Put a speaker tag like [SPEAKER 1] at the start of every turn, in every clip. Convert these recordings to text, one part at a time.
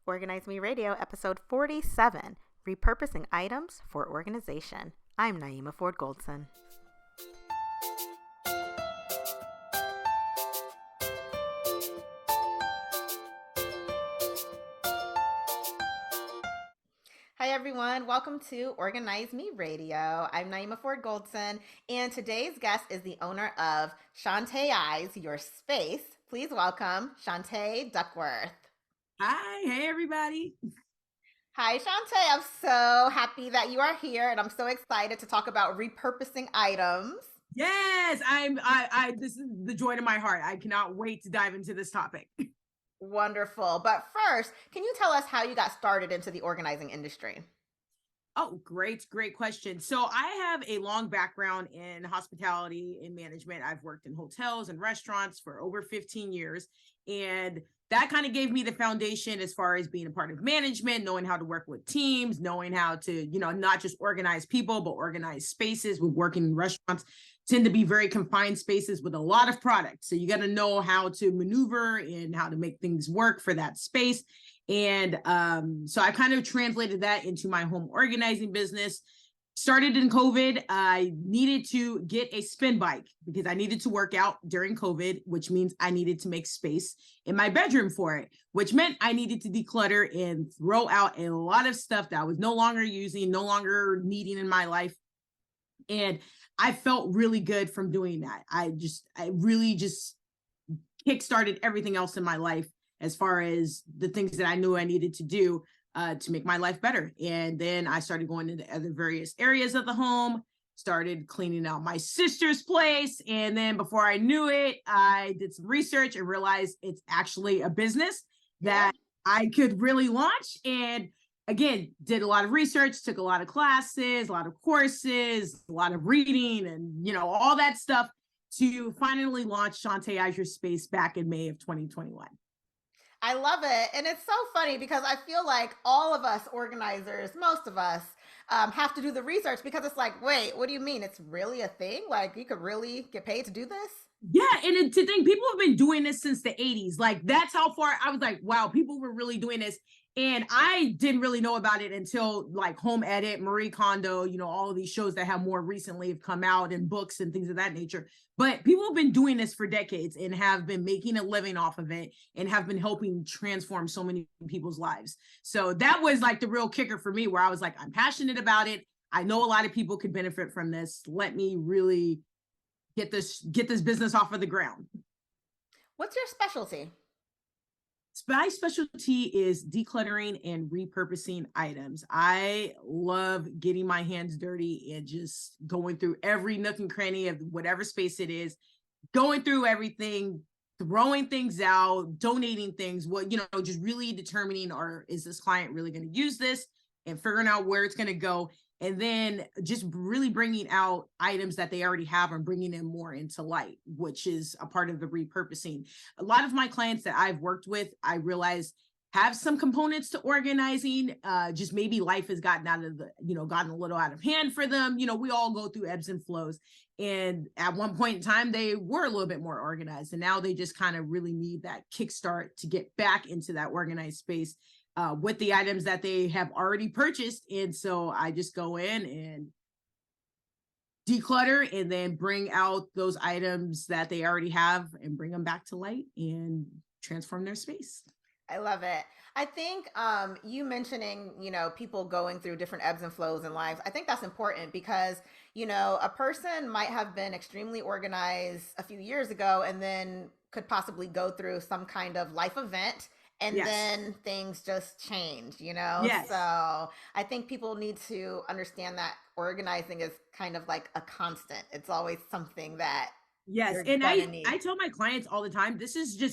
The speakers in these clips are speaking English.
[SPEAKER 1] Organize Me Radio, episode 47, Repurposing Items for Organization. I'm Naeemah Ford Goldson. Hi everyone, welcome to Organize Me Radio. I'm Naeemah Ford Goldson, and today's guest is the owner of Shantaeize Your Space. Please welcome Shantae Duckworth.
[SPEAKER 2] Hi, hey everybody.
[SPEAKER 1] Hi Shantae, I'm so happy that you are here, and I'm so excited to talk about repurposing items.
[SPEAKER 2] Yes, this is the joy to my heart. I cannot wait to dive into this topic.
[SPEAKER 1] Wonderful. But first, can you tell us how you got started into the organizing industry?
[SPEAKER 2] Oh, great question. So I have a long background in hospitality and management. I've worked in hotels and restaurants for over 15 years. And that kind of gave me the foundation as far as being a part of management, knowing how to work with teams, knowing how to, not just organize people, but organize spaces. With working in restaurants tend to be very confined spaces with a lot of product. So you got to know how to maneuver and how to make things work for that space. And so I kind of translated that into my home organizing business. Started in COVID. I needed to get a spin bike because I needed to work out during COVID, which means I needed to make space in my bedroom for it, which meant I needed to declutter and throw out a lot of stuff that I was no longer using, no longer needing in my life. And I felt really good from doing that. I really just kickstarted everything else in my life as far as the things that I knew I needed to do to make my life better. And then I started going into other various areas of the home, started cleaning out my sister's place. And then before I knew it, I did some research and realized it's actually a business that I could really launch. And again, did a lot of research, took a lot of classes, a lot of courses, a lot of reading, and all that stuff to finally launch Shantaeize Your Space back in May of 2021.
[SPEAKER 1] I love it. And it's so funny because I feel like all of us organizers, most of us, have to do the research because it's like, wait, what do you mean? It's really a thing? Like you could really get paid to do this?
[SPEAKER 2] Yeah. And to think people have been doing this since the 80s. Like that's how far I was like, wow, people were really doing this. And I didn't really know about it until like Home Edit, Marie Kondo, all of these shows that have more recently have come out and books and things of that nature. But people have been doing this for decades and have been making a living off of it and have been helping transform so many people's lives. So that was like the real kicker for me, where I was like, I'm passionate about it. I know a lot of people could benefit from this. Let me really get this business off of the ground.
[SPEAKER 1] What's your specialty?
[SPEAKER 2] My specialty is decluttering and repurposing items. I love getting my hands dirty and just going through every nook and cranny of whatever space it is, going through everything, throwing things out, donating things, just really determining, is this client really going to use this, and figuring out where it's going to go. And then just really bringing out items that they already have and bringing them more into light, which is a part of the repurposing. A lot of my clients that I've worked with, I realize have some components to organizing. Just maybe life has gotten gotten a little out of hand for them. We all go through ebbs and flows. And at one point in time, they were a little bit more organized. And now they just kind of really need that kickstart to get back into that organized space with the items that they have already purchased. And so I just go in and declutter and then bring out those items that they already have and bring them back to light and transform their space.
[SPEAKER 1] I love it. I think you mentioning, people going through different ebbs and flows in life, I think that's important because, a person might have been extremely organized a few years ago and then could possibly go through some kind of life event. And then things just change,
[SPEAKER 2] Yes.
[SPEAKER 1] So I think people need to understand that organizing is kind of like a constant. It's always something that.
[SPEAKER 2] Yes. And I tell my clients all the time,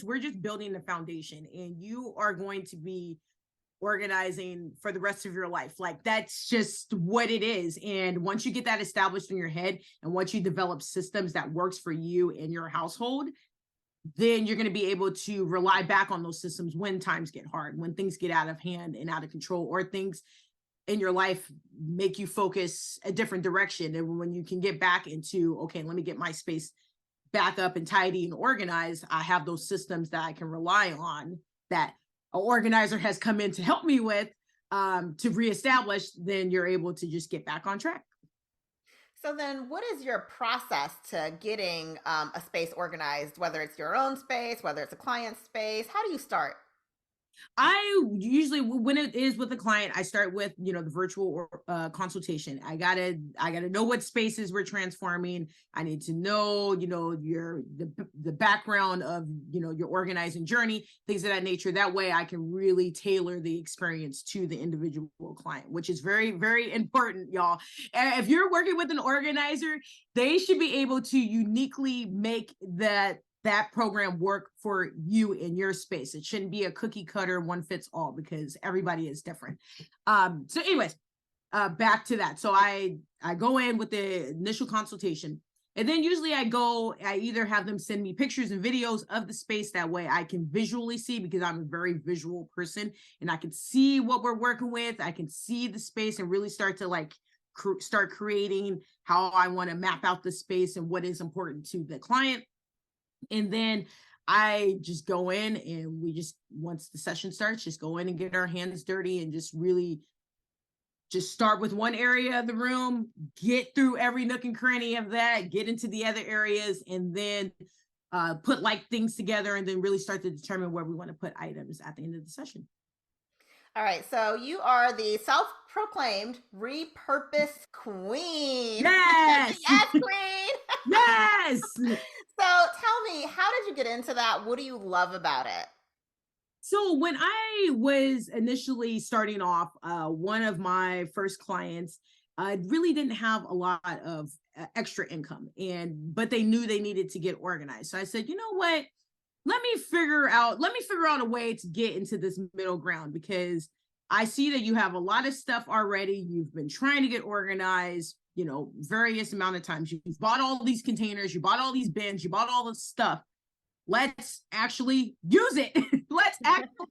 [SPEAKER 2] we're just building the foundation, and you are going to be organizing for the rest of your life. Like that's just what it is. And once you get that established in your head, and once you develop systems that works for you and your household, then you're going to be able to rely back on those systems when times get hard, when things get out of hand and out of control, or things in your life make you focus a different direction. And when you can get back into, okay, let me get my space back up and tidy and organized, I have those systems that I can rely on that organizer has come in to help me with to reestablish, then you're able to just get back on track.
[SPEAKER 1] So then, what is your process to getting a space organized, whether it's your own space, whether it's a client's space? How do you start?
[SPEAKER 2] I usually, when it is with a client, I start with, the virtual consultation. I gotta know what spaces we're transforming. I need to know, the background of, your organizing journey, things of that nature. That way I can really tailor the experience to the individual client, which is very, very important, y'all. If you're working with an organizer, they should be able to uniquely make that program work for you in your space. It shouldn't be a cookie cutter, one fits all, because everybody is different. So anyways, back to that. So I go in with the initial consultation, and then usually I either have them send me pictures and videos of the space. That way I can visually see, because I'm a very visual person, and I can see what we're working with. I can see the space and really start to start creating how I want to map out the space and what is important to the client. And then I just go in, and once the session starts, just go in and get our hands dirty and just really just start with one area of the room, get through every nook and cranny of that, get into the other areas, and then put things together, and then really start to determine where we want to put items at the end of the session.
[SPEAKER 1] All right, so you are the self-proclaimed repurpose queen.
[SPEAKER 2] Yes.
[SPEAKER 1] Yes, queen.
[SPEAKER 2] Yes.
[SPEAKER 1] So tell me, how did you get into that? What do you love about it?
[SPEAKER 2] So when I was initially starting off, one of my first clients really didn't have a lot of extra income, but they knew they needed to get organized. So I said, you know what? Let me figure out a way to get into this middle ground, because I see that you have a lot of stuff already. You've been trying to get organized, various amount of times. You've bought all these containers, you bought all these bins, you bought all this stuff. Let's actually use it. Let's actually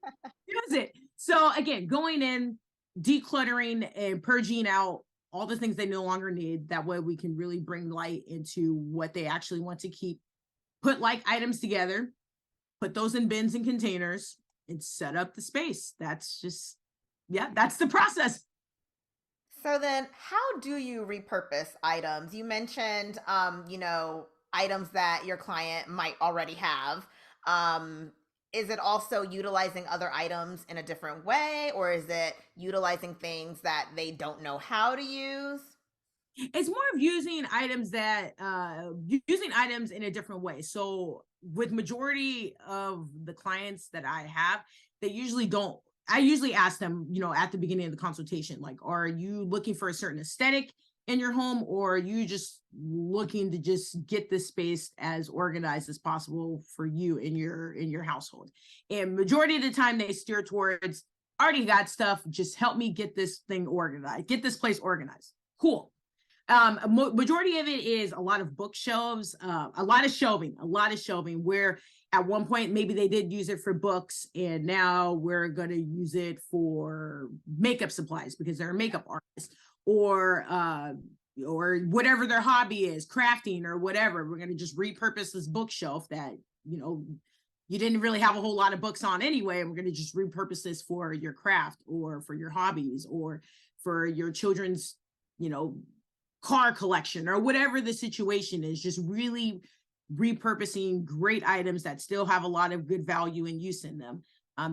[SPEAKER 2] use it. So again, going in, decluttering and purging out all the things they no longer need. That way we can really bring light into what they actually want to keep, put items together, put those in bins and containers, and set up the space. That's the process.
[SPEAKER 1] So then, how do you repurpose items? You mentioned, items that your client might already have. Is it also utilizing other items in a different way, or is it utilizing things that they don't know how to use?
[SPEAKER 2] It's more of using items in a different way. So with majority of the clients that I have, they usually don't. I usually ask them, at the beginning of the consultation, are you looking for a certain aesthetic in your home, or are you just looking to just get this space as organized as possible for you in your household? And majority of the time they steer towards, already got stuff, just help me get this thing organized, get this place organized. Cool. Majority of it is a lot of bookshelves, a lot of shelving, where at one point maybe they did use it for books, and now we're going to use it for makeup supplies because they're a makeup artist, or whatever their hobby is, crafting or whatever. We're going to just repurpose this bookshelf that, you didn't really have a whole lot of books on anyway, and we're going to just repurpose this for your craft or for your hobbies or for your children's, car collection or whatever the situation is. Just really repurposing great items that still have a lot of good value and use in them.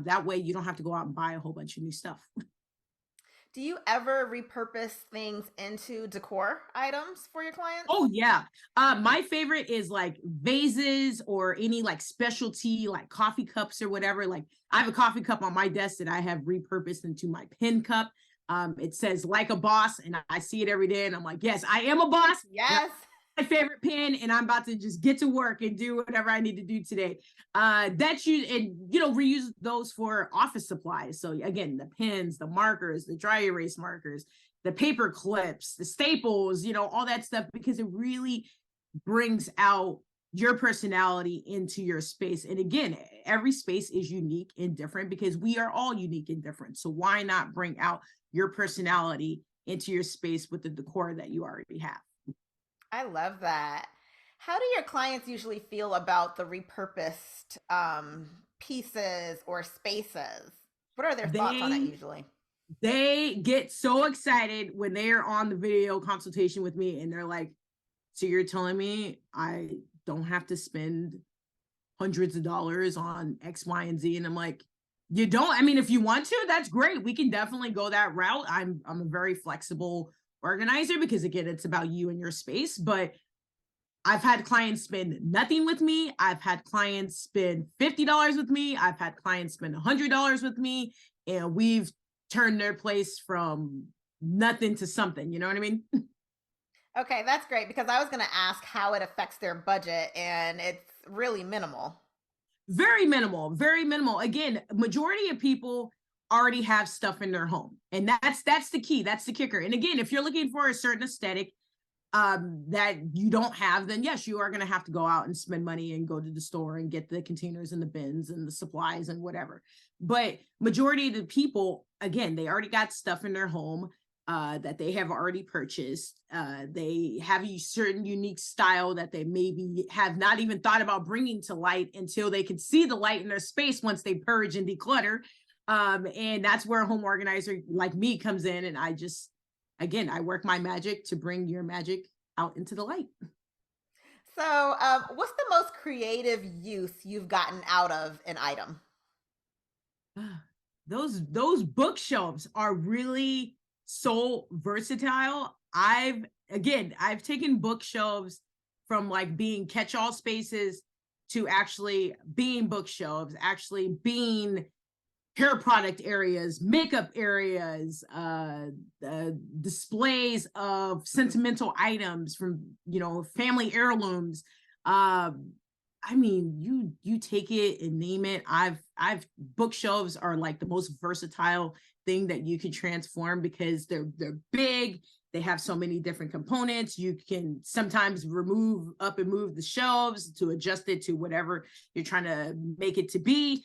[SPEAKER 2] That way you don't have to go out and buy a whole bunch of new stuff.
[SPEAKER 1] Do you ever repurpose things into decor items for your clients?
[SPEAKER 2] Oh yeah. My favorite is vases or any specialty coffee cups or whatever. I have a coffee cup on my desk that I have repurposed into my pen cup. It says "like a boss," and I see it every day, and I'm like, yes, I am a boss.
[SPEAKER 1] Yes.
[SPEAKER 2] My favorite pen, and I'm about to just get to work and do whatever I need to do today. That's you, and reuse those for office supplies. So again, the pens, the markers, the dry erase markers, the paper clips, the staples, all that stuff, because it really brings out your personality into your space. And again, every space is unique and different because we are all unique and different. So why not bring out your personality into your space with the decor that you already have?
[SPEAKER 1] I love that. How do your clients usually feel about the repurposed pieces or spaces? What are their thoughts on it
[SPEAKER 2] They
[SPEAKER 1] usually?
[SPEAKER 2] they get so excited when they are on the video consultation with me and they're like, so you're telling me I don't have to spend hundreds of dollars on X, Y, and Z? And I'm like, you don't. I mean, if you want to, that's great. We can definitely go that route. I'm a very flexible organizer because again, it's about you and your space. But I've had clients spend nothing with me. I've had clients spend $50 with me. I've had clients spend $100 with me, and we've turned their place from nothing to something. You know what I mean?
[SPEAKER 1] Okay, that's great because I was going to ask how it affects their budget, and it's really minimal.
[SPEAKER 2] Very minimal, very minimal. Again, majority of people already have stuff in their home, and that's the key. That's the kicker. And again, if you're looking for a certain aesthetic that you don't have, then yes, you are going to have to go out and spend money and go to the store and get the containers and the bins and the supplies and whatever. But majority of the people, again, they already got stuff in their home that they have already purchased. They have a certain unique style that they maybe have not even thought about bringing to light until they can see the light in their space once they purge and declutter. And that's where a home organizer like me comes in. And I just, again, I work my magic to bring your magic out into the light.
[SPEAKER 1] So, what's the most creative use you've gotten out of an item?
[SPEAKER 2] Those bookshelves are really so versatile. I've taken bookshelves from like being catch-all spaces to actually being bookshelves, actually being hair product areas, makeup areas, displays of sentimental items from, family heirlooms. I mean, you take it and name it. I've bookshelves are like the most versatile thing that you can transform because they're big. They have so many different components. You can sometimes remove up and move the shelves to adjust it to whatever you're trying to make it to be.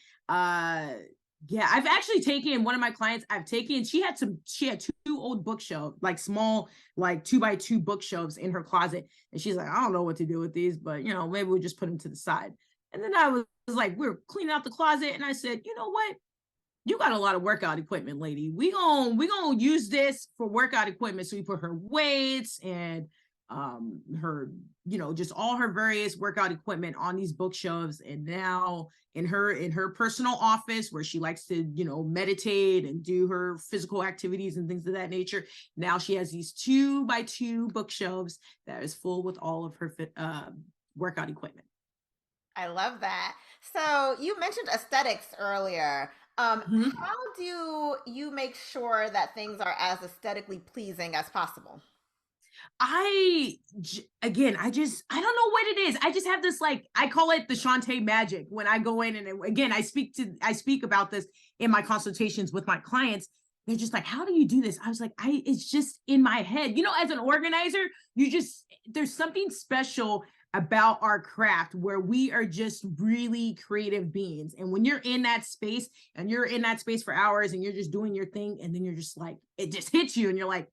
[SPEAKER 2] Yeah, I've actually taken one of my clients. She had two old bookshelves, like small, like 2x2 bookshelves in her closet. And she's like, I don't know what to do with these, but maybe we'll just put them to the side. And then I was like, we were cleaning out the closet. And I said, you know what? You got a lot of workout equipment, lady. We gonna use this for workout equipment. So we put her weights and her, just all her various workout equipment on these bookshelves. And now in her personal office where she likes to, meditate and do her physical activities and things of that nature, now she has these 2x2 bookshelves that is full with all of her workout equipment.
[SPEAKER 1] I love that. So, you mentioned aesthetics earlier.
[SPEAKER 2] Mm-hmm.
[SPEAKER 1] How do you make sure that things are as aesthetically pleasing as possible?
[SPEAKER 2] Again, I don't know what it is. I just have this, like, I call it the Shantae magic when I go in. And again, I speak about this in my consultations with my clients. They're just like, how do you do this? I was like, it's just in my head. As an organizer, there's something special about our craft where we are just really creative beings. And when you're in that space and you're in that space for hours and you're just doing your thing, and then you're just like, it just hits you and you're like,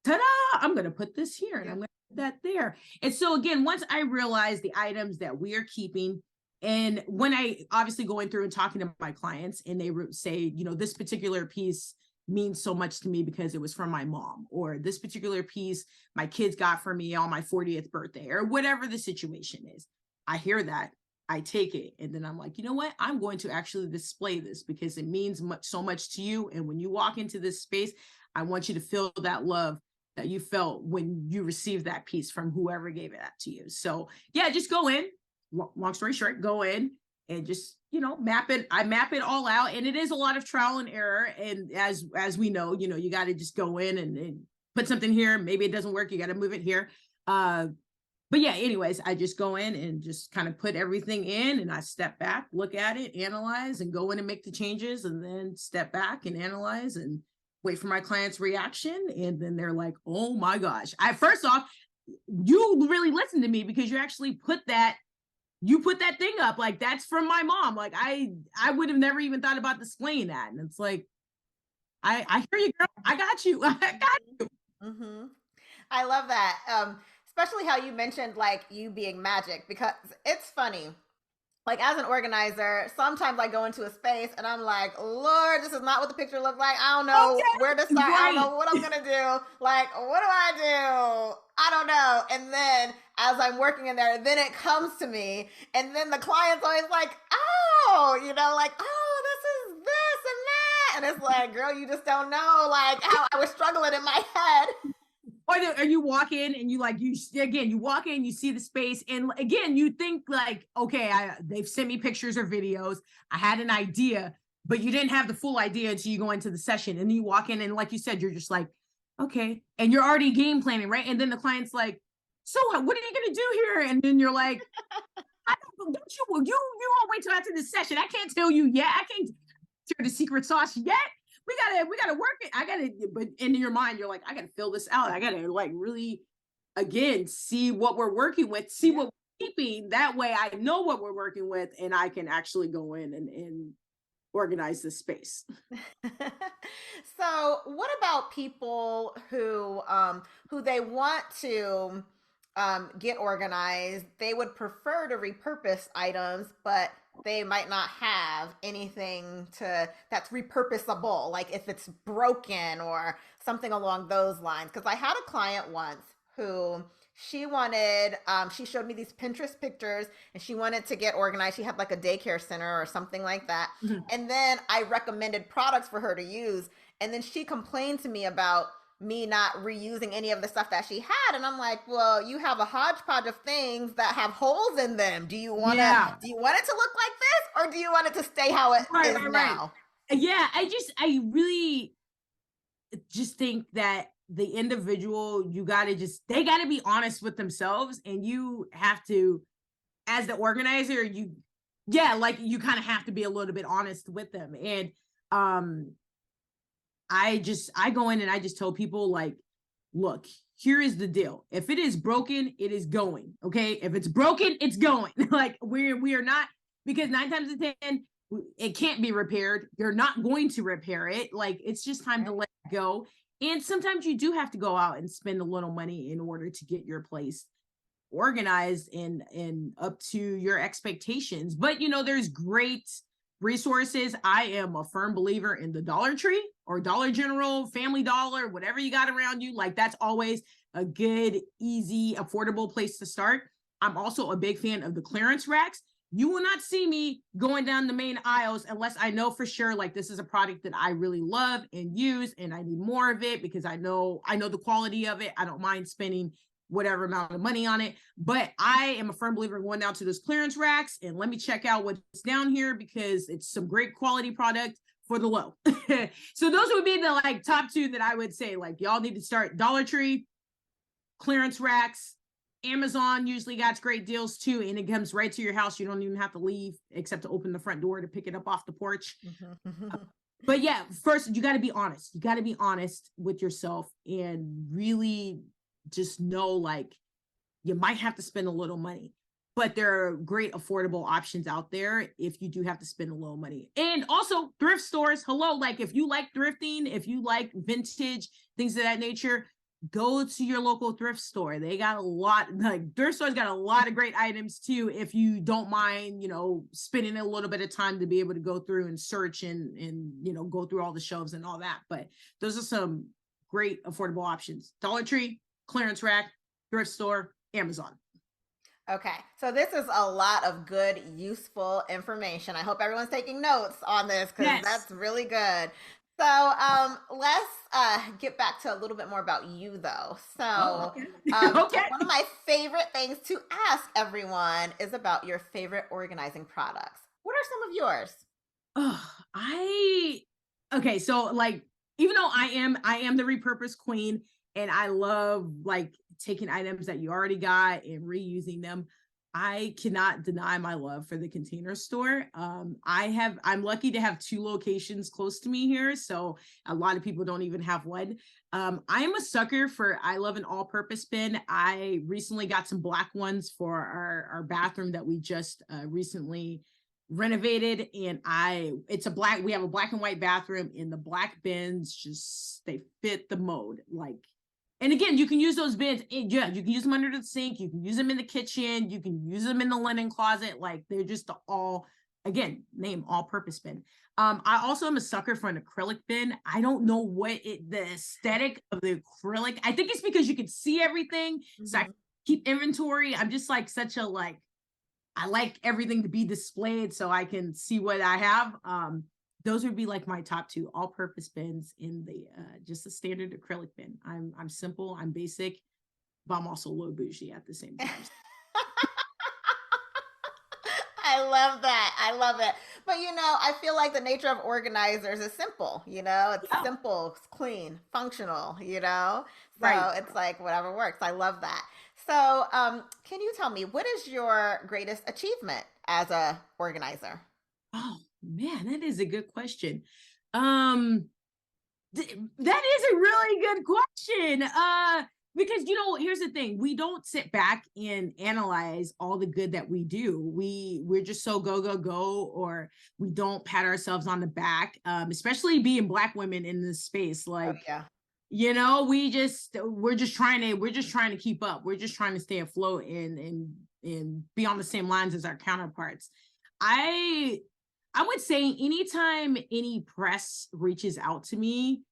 [SPEAKER 2] ta-da, I'm going to put this here and I'm going to put that there. And so again, once I realize the items that we are keeping, and when I obviously going through and talking to my clients and they say, this particular piece means so much to me because it was from my mom, or this particular piece my kids got for me on my 40th birthday, or whatever the situation is, I hear that, I take it, and then I'm like, you know what? I'm going to actually display this because it means so much to you. And when you walk into this space, I want you to feel that love that you felt when you received that piece from whoever gave it that to you. So yeah, just go in, long story short, go in and just, map it. I map it all out, and it is a lot of trial and error. And as we know, you got to just go in and put something here. Maybe it doesn't work. You got to move it here. But yeah, anyways, I just go in and just kind of put everything in, and I step back, look at it, analyze, and go in and make the changes, and then step back and analyze and wait for my client's reaction. And then they're like, oh my gosh. First off, you really listened to me because you actually put that thing up. Like, that's from my mom. Like, I would have never even thought about displaying that. And it's like, I hear you, girl. I got you. I got you.
[SPEAKER 1] Mm-hmm. I love that. Especially how you mentioned like you being magic, because it's funny. like as an organizer, sometimes I go into a space and I'm like, Lord, this is not what the picture looks like. I don't know where to
[SPEAKER 2] Okay,
[SPEAKER 1] start. I don't
[SPEAKER 2] right.
[SPEAKER 1] know what I'm gonna do. Like, what do I do? I don't know. And then as I'm working in there, then it comes to me, and then the client's always like, oh, like, oh, this is this and that. And it's like, girl, you just don't know like how I was struggling in my head.
[SPEAKER 2] Or you walk in and you walk in, you see the space, and again you think like, okay, they've sent me pictures or videos, I had an idea, but you didn't have the full idea until you go into the session, and then you walk in and like you said, you're just like, okay, and you're already game planning, right? And then the client's like, so what are you gonna do here? And then you're like, I don't you won't wait till after the session. I can't tell you yet. I can't share the secret sauce yet. We gotta work it. But in your mind, you're like, I gotta fill this out. I gotta like really, again, see what we're working with, see what we're keeping. That way I know what we're working with and I can actually go in and organize this space.
[SPEAKER 1] So, what about people who they want to get organized? They would prefer to repurpose items, but they might not have anything to that's repurposable, like if it's broken or something along those lines. Because I had a client once who she showed me these Pinterest pictures and she wanted to get organized. She had like a daycare center or something like that.
[SPEAKER 2] Mhm.
[SPEAKER 1] And then I recommended products for her to use. And then she complained to me about me not reusing any of the stuff that she had. And I'm like, well, you have a hodgepodge of things that have holes in them.
[SPEAKER 2] Yeah.
[SPEAKER 1] Do you want it to look like this, or do you want it to stay how it
[SPEAKER 2] Right,
[SPEAKER 1] is
[SPEAKER 2] right, right.
[SPEAKER 1] now?
[SPEAKER 2] Yeah, I really just think that the individual, they gotta be honest with themselves, and you have to, as the organizer, like you kind of have to be a little bit honest with them. And um I go in and I just tell people like, look, here is the deal. If it is broken, it is going. Okay. If it's broken, it's going. Like we are not, because 9 times out of 10, it can't be repaired. You're not going to repair it. Like it's just time to let it go. And sometimes you do have to go out and spend a little money in order to get your place organized and up to your expectations. But there's great resources. I am a firm believer in the Dollar Tree or Dollar General, Family Dollar, whatever you got around you. Like that's always a good, easy, affordable place to start. I'm also a big fan of the clearance racks. You will not see me going down the main aisles unless I know for sure like this is a product that I really love and use and I need more of it because I know the quality of it. I don't mind spending whatever amount of money on it. But I am a firm believer in going down to those clearance racks and let me check out what's down here because it's some great quality product for the low. So those would be the like top two that I would say, like y'all need to start: Dollar Tree, clearance racks. Amazon usually got great deals too, and it comes right to your house. You don't even have to leave except to open the front door to pick it up off the porch. But yeah, first you got to be honest. You got to be honest with yourself and really just know like you might have to spend a little money, but there are great affordable options out there if you do have to spend a little money. And also thrift stores. Hello, like if you like thrifting, if you like vintage, things of that nature, go to your local thrift store. They got a lot, like thrift stores got a lot of great items too. If you don't mind, spending a little bit of time to be able to go through and search and go through all the shelves and all that. But those are some great affordable options: Dollar Tree, clearance rack, thrift store, Amazon.
[SPEAKER 1] Okay, so this is a lot of good, useful information. I hope everyone's taking notes on this because
[SPEAKER 2] Yes.
[SPEAKER 1] that's really good. So let's get back to a little bit more about you, though.
[SPEAKER 2] Oh,
[SPEAKER 1] So
[SPEAKER 2] okay. Okay.
[SPEAKER 1] one of my favorite things to ask everyone is about your favorite organizing products. What are some of yours?
[SPEAKER 2] Oh, okay, so like even though I am the repurpose queen and I love like taking items that you already got and reusing them, I cannot deny my love for the Container Store. I'm lucky to have two locations close to me here, so a lot of people don't even have one. I am a sucker for, I love an all-purpose bin. I recently got some black ones for our bathroom that we just recently renovated, and we have a black and white bathroom, and the black bins just, they fit the mode. Like And again, you can use those bins. Yeah, you can use them under the sink. You can use them in the kitchen. You can use them in the linen closet. Like they're just all, again, name all purpose bin. I also am a sucker for an acrylic bin. I don't know the aesthetic of the acrylic. I think it's because you can see everything. Mm-hmm. So I keep inventory. I'm just like I like everything to be displayed so I can see what I have. Those would be like my top two all-purpose bins in the just a standard acrylic bin. I'm simple, I'm basic, but I'm also low bougie at the same time.
[SPEAKER 1] I love that. I love it. But I feel like the nature of organizers is simple. It's simple, it's clean, functional. So right. It's like whatever works. I love that. So, can you tell me what is your greatest achievement as a organizer?
[SPEAKER 2] Oh man, that is a good question. That is a really good question. Because here's the thing, we don't sit back and analyze all the good that we do. We're just so go, or we don't pat ourselves on the back, especially being Black women in this space. Like,
[SPEAKER 1] oh, yeah.
[SPEAKER 2] We're just trying to keep up. We're just trying to stay afloat and be on the same lines as our counterparts. I would say anytime any press reaches out to me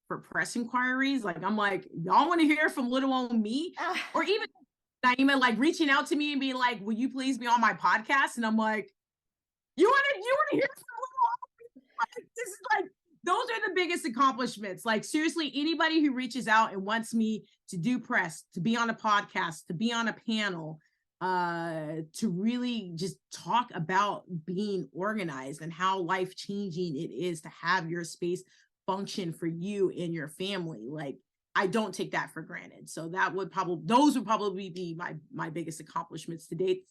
[SPEAKER 2] for press inquiries, like I'm like, y'all want to hear from little old me? Or even Naeemah like reaching out to me and being like, will you please be on my podcast? And I'm like, you want to hear from little old me? Like, this is like, those are the biggest accomplishments. Like seriously, anybody who reaches out and wants me to do press, to be on a podcast, to be on a panel, to really just talk about being organized and how life-changing it is to have your space function for you and your family. Like I don't take that for granted. So those would probably be my biggest accomplishments to date.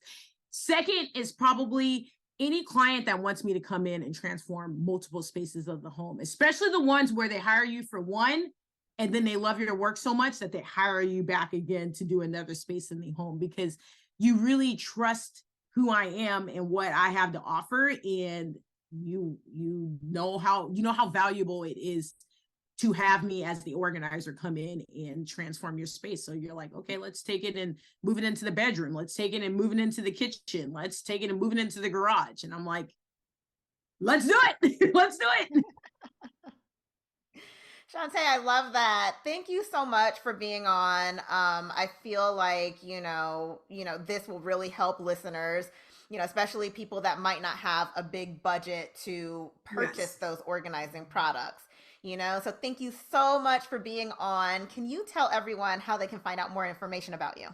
[SPEAKER 2] Second is probably any client that wants me to come in and transform multiple spaces of the home, especially the ones where they hire you for one and then they love your work so much that they hire you back again to do another space in the home, because you really trust who I am and what I have to offer, and you know how valuable it is to have me as the organizer come in and transform your space. So you're like, okay, let's take it and move it into the bedroom. Let's take it and move it into the kitchen. Let's take it and move it into the garage. And I'm like, let's do it. Let's do it.
[SPEAKER 1] Shantae, I love that. Thank you so much for being on. I feel like, this will really help listeners, especially people that might not have a big budget to purchase those organizing products, So thank you so much for being on. Can you tell everyone how they can find out more information about you?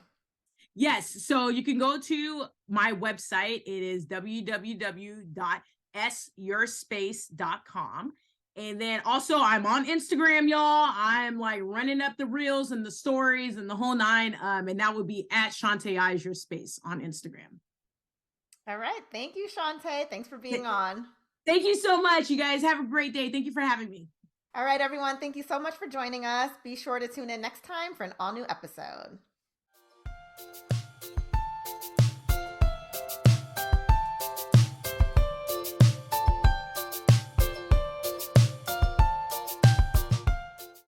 [SPEAKER 2] Yes. So you can go to my website. It is www.yourspace.com. And then also I'm on Instagram, y'all. I'm like running up the reels and the stories and the whole nine. And that would be at Shantaeize Your Space on Instagram.
[SPEAKER 1] All right. Thank you, Shantae. Thanks for being on.
[SPEAKER 2] Thank you so much. You guys have a great day. Thank you for having me.
[SPEAKER 1] All right, everyone. Thank you so much for joining us. Be sure to tune in next time for an all new episode.